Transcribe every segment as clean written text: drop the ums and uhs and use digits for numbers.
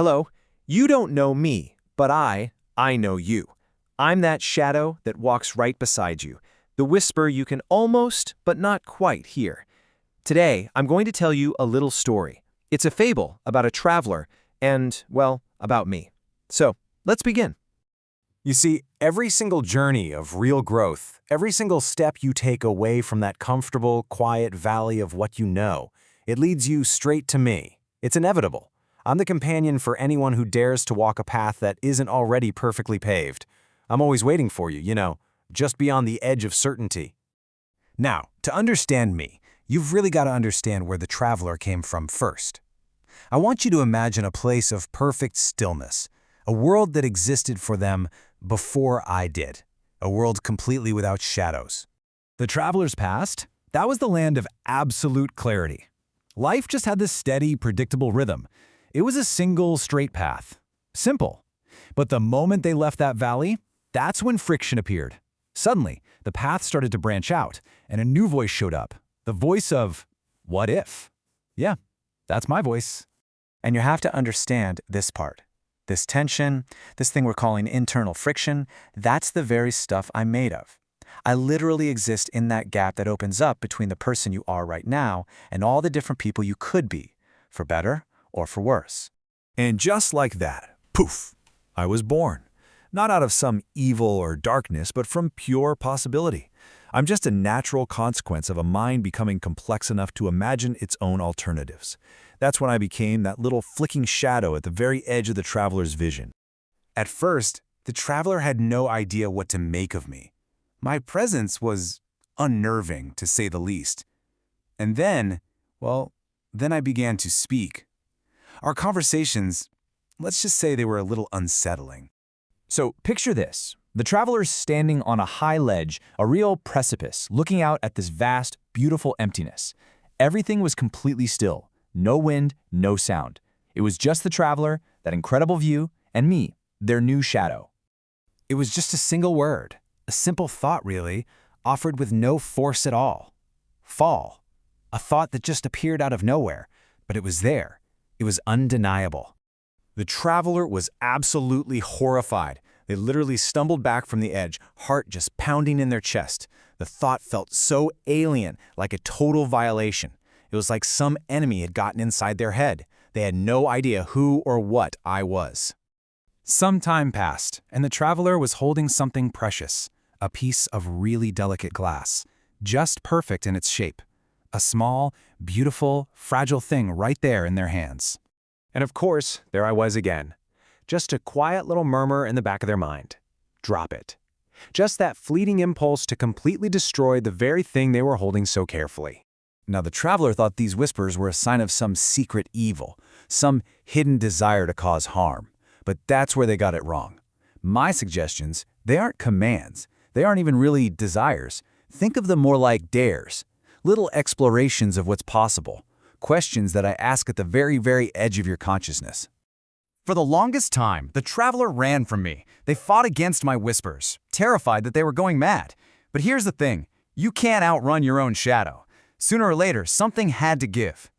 Hello, you don't know me, but I know you. I'm that shadow that walks right beside you, the whisper you can almost, but not quite hear. Today, I'm going to tell you a little story. It's a fable about a traveler and, well, about me. So, let's begin. You see, every single journey of real growth, every single step you take away from that comfortable, quiet valley of what you know, it leads you straight to me. It's inevitable. I'm the companion for anyone who dares to walk a path that isn't already perfectly paved. I'm always waiting for you, just beyond the edge of certainty. Now, to understand me, you've really got to understand where the traveler came from first. I want you to imagine a place of perfect stillness, a world that existed for them before I did, a world completely without shadows. The traveler's past, that was the land of absolute clarity. Life just had this steady, predictable rhythm. It was a single, straight path. Simple. But the moment they left that valley, that's when friction appeared. Suddenly, the path started to branch out, and a new voice showed up. The voice of, what if? Yeah, that's my voice. And you have to understand this part. This tension, this thing we're calling internal friction, that's the very stuff I'm made of. I literally exist in that gap that opens up between the person you are right now and all the different people you could be, for better or for worse. And just like that, poof, I was born. Not out of some evil or darkness, but from pure possibility. I'm just a natural consequence of a mind becoming complex enough to imagine its own alternatives. That's when I became that little flicking shadow at the very edge of the traveler's vision. At first, the traveler had no idea what to make of me. My presence was unnerving, to say the least. And then I began to speak. Our conversations, let's just say they were a little unsettling. So picture this. The traveler's standing on a high ledge, a real precipice, looking out at this vast, beautiful emptiness. Everything was completely still. No wind, no sound. It was just the traveler, that incredible view, and me, their new shadow. It was just a single word, a simple thought really, offered with no force at all. Fall. A thought that just appeared out of nowhere, but it was there. It was undeniable. The traveler was absolutely horrified. They literally stumbled back from the edge, heart just pounding in their chest. The thought felt so alien, like a total violation. It was like some enemy had gotten inside their head. They had no idea who or what I was. Some time passed, and the traveler was holding something precious, a piece of really delicate glass, just perfect in its shape. A small, beautiful, fragile thing right there in their hands. And of course, there I was again. Just a quiet little murmur in the back of their mind. Drop it. Just that fleeting impulse to completely destroy the very thing they were holding so carefully. Now the traveler thought these whispers were a sign of some secret evil, some hidden desire to cause harm. But that's where they got it wrong. My suggestions, they aren't commands. They aren't even really desires. Think of them more like dares, little explorations of what's possible, questions that I ask at the very, very edge of your consciousness. For the longest time, the traveler ran from me. They fought against my whispers, terrified that they were going mad. But here's the thing, you can't outrun your own shadow. Sooner or later, something had to give.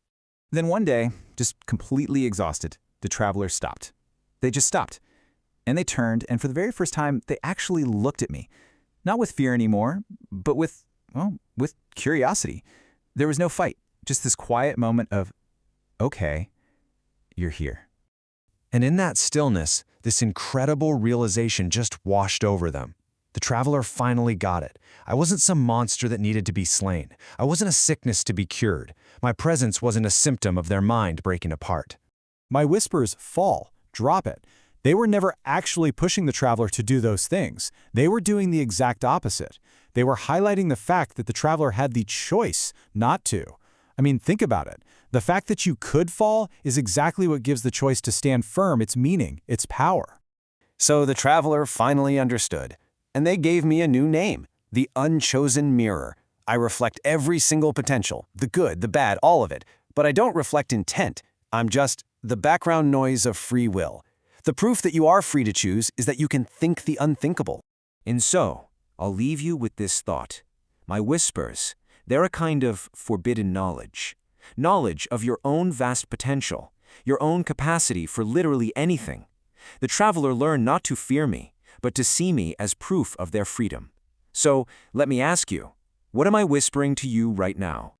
Then one day, just completely exhausted, the traveler stopped. They just stopped. And they turned, and for the very first time, they actually looked at me. Not with fear anymore, but with curiosity. There was no fight, just this quiet moment of, okay, you're here. And in that stillness, this incredible realization just washed over them. The traveler finally got it. I wasn't some monster that needed to be slain. I wasn't a sickness to be cured. My presence wasn't a symptom of their mind breaking apart. My whispers, fall, drop it. They were never actually pushing the traveler to do those things. They were doing the exact opposite. They were highlighting the fact that the traveler had the choice not to. I mean, think about it. The fact that you could fall is exactly what gives the choice to stand firm its meaning, its power. So the traveler finally understood, and they gave me a new name, the Unchosen Mirror. I reflect every single potential, the good, the bad, all of it, but I don't reflect intent. I'm just the background noise of free will. The proof that you are free to choose is that you can think the unthinkable. And so, I'll leave you with this thought. My whispers, they're a kind of forbidden knowledge. Knowledge of your own vast potential, your own capacity for literally anything. The traveler learned not to fear me, but to see me as proof of their freedom. So, let me ask you, what am I whispering to you right now?